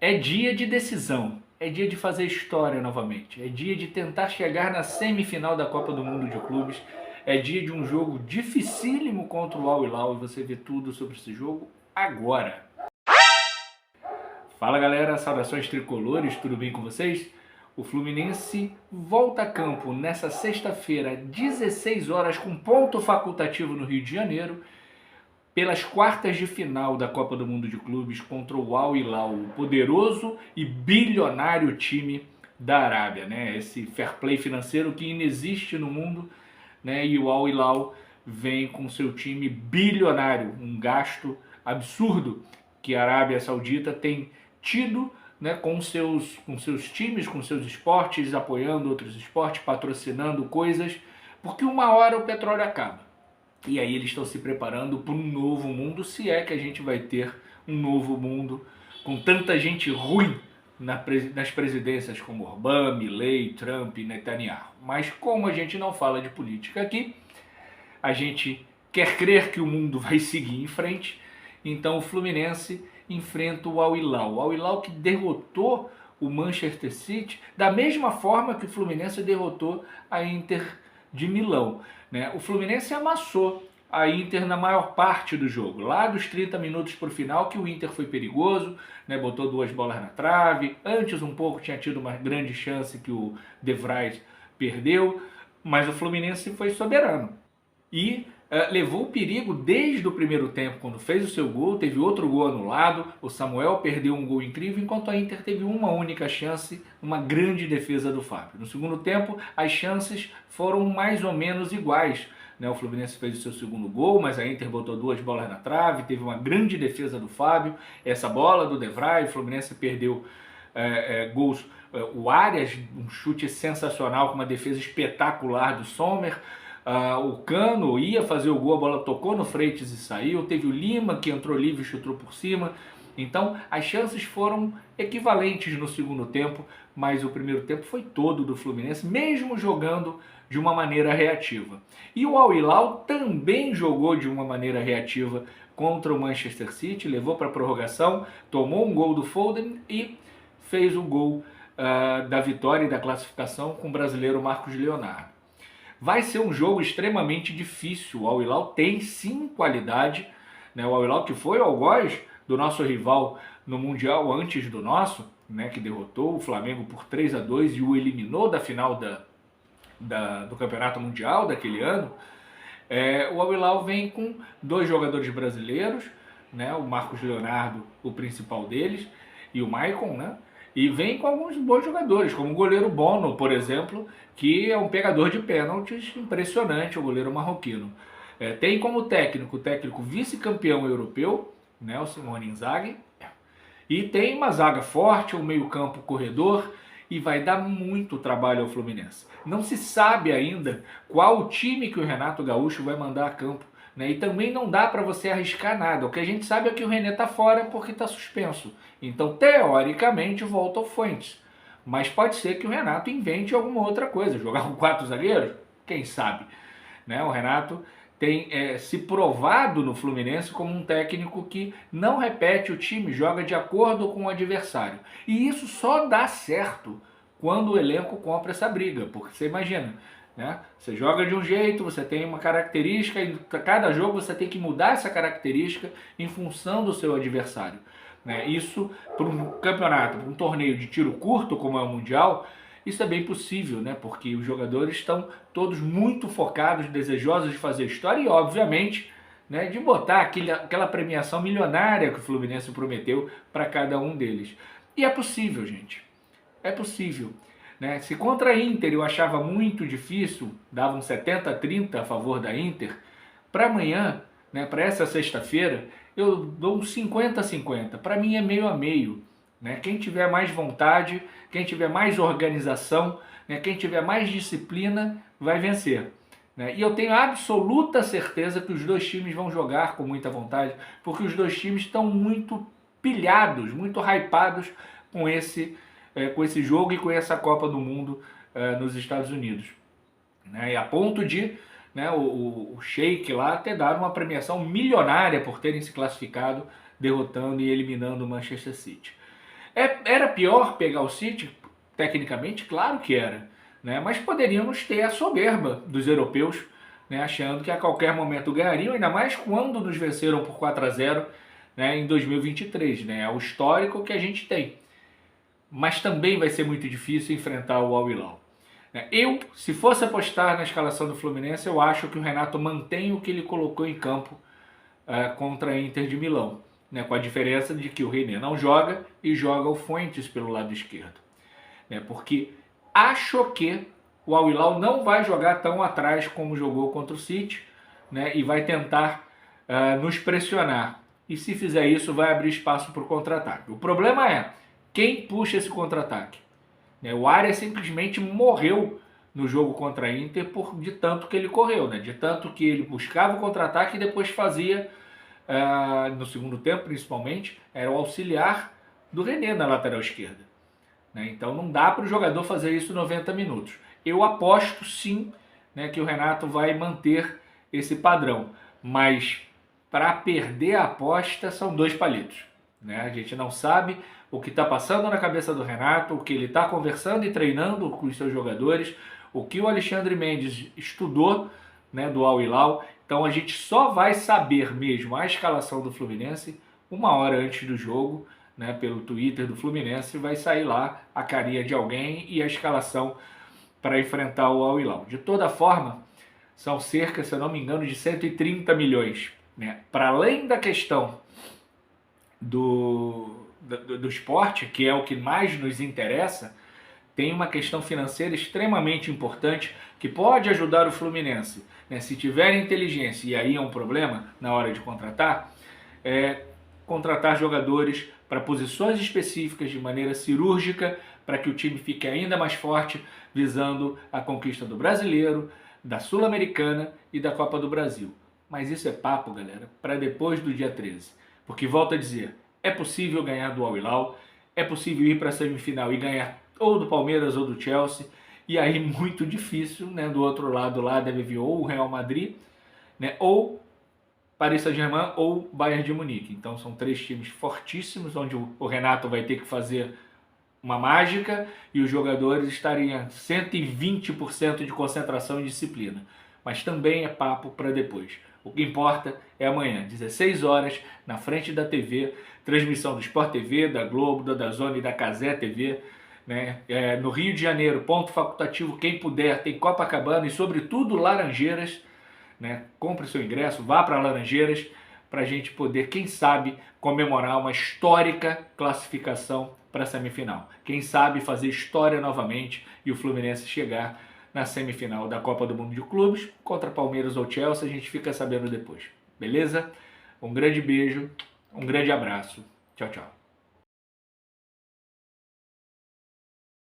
É dia de decisão, é dia de fazer história novamente, é dia de tentar chegar na semifinal da Copa do Mundo de Clubes, é dia de um jogo dificílimo contra o Al Hilal e você vê tudo sobre esse jogo agora. Fala galera, saudações tricolores, tudo bem com vocês? O Fluminense volta a campo nessa sexta-feira, 16 horas, com ponto facultativo no Rio de Janeiro, pelas quartas de final da Copa do Mundo de Clubes contra o Al Hilal, o poderoso e bilionário time da Arábia, né? Esse fair play financeiro que inexiste no mundo, né? E o Al Hilal vem com seu time bilionário, um gasto absurdo que a Arábia Saudita tem tido, né, com seus times, com seus esportes, apoiando outros esportes, patrocinando coisas, porque uma hora o petróleo acaba. E aí eles estão se preparando para um novo mundo, se é que a gente vai ter um novo mundo com tanta gente ruim nas presidências como Orbán, Milei, Trump e Netanyahu. Mas como a gente não fala de política aqui, a gente quer crer que o mundo vai seguir em frente, então o Fluminense enfrenta o Al Hilal. O Al Hilal que derrotou o Manchester City da mesma forma que o Fluminense derrotou a Inter de Milão, né? O Fluminense amassou a Inter na maior parte do jogo, lá dos 30 minutos para o final, que o Inter foi perigoso, né? Botou duas bolas na trave, antes um pouco tinha tido uma grande chance que o De Vrij perdeu, mas o Fluminense foi soberano e levou o perigo desde o primeiro tempo, quando fez o seu gol, teve outro gol anulado, o Samuel perdeu um gol incrível, enquanto a Inter teve uma única chance, uma grande defesa do Fábio. No segundo tempo, as chances foram mais ou menos iguais, né? O Fluminense fez o seu segundo gol, mas a Inter botou duas bolas na trave, teve uma grande defesa do Fábio, essa bola do De Vrij, o Fluminense perdeu gols, o Arias, um chute sensacional com uma defesa espetacular do Sommer. O Cano ia fazer o gol, a bola tocou no Freitas e saiu. Teve o Lima que entrou livre e chutou por cima. Então as chances foram equivalentes no segundo tempo, mas o primeiro tempo foi todo do Fluminense, mesmo jogando de uma maneira reativa. E o Al Hilal também jogou de uma maneira reativa contra o Manchester City, levou para a prorrogação, tomou um gol do Foden e fez o gol da vitória e da classificação com o brasileiro Marcos Leonardo. Vai ser um jogo extremamente difícil. O Al Hilal tem sim qualidade, né? O Al Hilal que foi o algoz do nosso rival no Mundial antes do nosso, né? Que derrotou o Flamengo por 3-2 e o eliminou da final do Campeonato Mundial daquele ano. O Al Hilal vem com dois jogadores brasileiros, né? O Marcos Leonardo, o principal deles, e o Maicon, né? E vem com alguns bons jogadores, como o goleiro Bono, por exemplo, que é um pegador de pênaltis impressionante, o goleiro marroquino. Tem como técnico o técnico vice-campeão europeu, né, o Simone Inzaghi, e tem uma zaga forte, um meio-campo corredor, e vai dar muito trabalho ao Fluminense. Não se sabe ainda qual time que o Renato Gaúcho vai mandar a campo, né? E também não dá para você arriscar nada. O que a gente sabe é que o René está fora porque está suspenso. Então, teoricamente, volta ao Fuentes. Mas pode ser que o Renato invente alguma outra coisa. Jogar com 4 zagueiros? Quem sabe? Né? O Renato tem se provado no Fluminense como um técnico que não repete o time, joga de acordo com o adversário. E isso só dá certo quando o elenco compra essa briga. Porque você imagina, né? Você joga de um jeito, você tem uma característica e cada jogo você tem que mudar essa característica em função do seu adversário, né? Isso para um campeonato, para um torneio de tiro curto como é o Mundial, isso é bem possível, né? Porque os jogadores estão todos muito focados, desejosos de fazer história e obviamente, né, de botar aquela premiação milionária que o Fluminense prometeu para cada um deles. E é possível, gente. É possível. Né? Se contra a Inter eu achava muito difícil, dava um 70-30 a favor da Inter, para amanhã, né, para essa sexta-feira, eu dou um 50-50. Para mim é meio a meio. Né? Quem tiver mais vontade, quem tiver mais organização, né, quem tiver mais disciplina, vai vencer. Né? E eu tenho absoluta certeza que os dois times vão jogar com muita vontade, porque os dois times estão muito pilhados, muito hypados com esse jogo e com essa Copa do Mundo nos Estados Unidos. Né? E a ponto de, né, o Sheik lá ter dado uma premiação milionária por terem se classificado, derrotando e eliminando o Manchester City. Era pior pegar o City? Tecnicamente, claro que era, né? Mas poderíamos ter a soberba dos europeus, né? Achando que a qualquer momento ganhariam, ainda mais quando nos venceram por 4-0, né? Em 2023, né? É o histórico que a gente tem. Mas também vai ser muito difícil enfrentar o Al Hilal. Eu, se fosse apostar na escalação do Fluminense, eu acho que o Renato mantém o que ele colocou em campo contra a Inter de Milão, né, com a diferença de que o René não joga e joga o Fuentes pelo lado esquerdo. Né, porque acho que o Al Hilal não vai jogar tão atrás como jogou contra o City, né, e vai tentar nos pressionar. E se fizer isso, vai abrir espaço para o contra-ataque. O problema é quem puxa esse contra-ataque. O Arias simplesmente morreu no jogo contra a Inter de tanto que ele correu, né? De tanto que ele buscava o contra-ataque e depois fazia, no segundo tempo principalmente, era o auxiliar do René na lateral esquerda. Né? Então não dá para o jogador fazer isso 90 minutos. Eu aposto sim, né, que o Renato vai manter esse padrão, mas para perder a aposta são 2 palitos. Né? A gente não sabe o que está passando na cabeça do Renato, o que ele está conversando e treinando com os seus jogadores, o que o Alexandre Mendes estudou, né, do Al Hilal. Então a gente só vai saber mesmo a escalação do Fluminense 1 hora antes do jogo, né, pelo Twitter do Fluminense, vai sair lá a carinha de alguém e a escalação para enfrentar o Al Hilal. De toda forma, são cerca, se eu não me engano, de 130 milhões. Né? Para além da questão do esporte, que é o que mais nos interessa, tem uma questão financeira extremamente importante que pode ajudar o Fluminense, né? Se tiver inteligência, e aí é um problema na hora de contratar, contratar jogadores para posições específicas de maneira cirúrgica, para que o time fique ainda mais forte, visando a conquista do Brasileiro, da Sul-Americana e da Copa do Brasil. Mas isso é papo, galera, para depois do dia 13. Porque, volto a dizer, é possível ganhar do Al Hilal, é possível ir para a semifinal e ganhar ou do Palmeiras ou do Chelsea, e aí muito difícil, né? Do outro lado lá deve vir ou o Real Madrid, né? Ou Paris Saint-Germain ou Bayern de Munique. Então são 3 times fortíssimos, onde o Renato vai ter que fazer uma mágica e os jogadores estariam a 120% de concentração e disciplina. Mas também é papo para depois. O que importa é amanhã, 16 horas, na frente da TV, transmissão do Sport TV, da Globo, da DAZN e da Cazé TV, né? No Rio de Janeiro, ponto facultativo, quem puder, tem Copacabana e sobretudo Laranjeiras, né? Compre seu ingresso, vá para Laranjeiras, para a gente poder, quem sabe, comemorar uma histórica classificação para a semifinal. Quem sabe fazer história novamente e o Fluminense chegar na semifinal da Copa do Mundo de Clubes contra Palmeiras ou Chelsea, a gente fica sabendo depois. Beleza? Um grande beijo, um grande abraço. Tchau, tchau.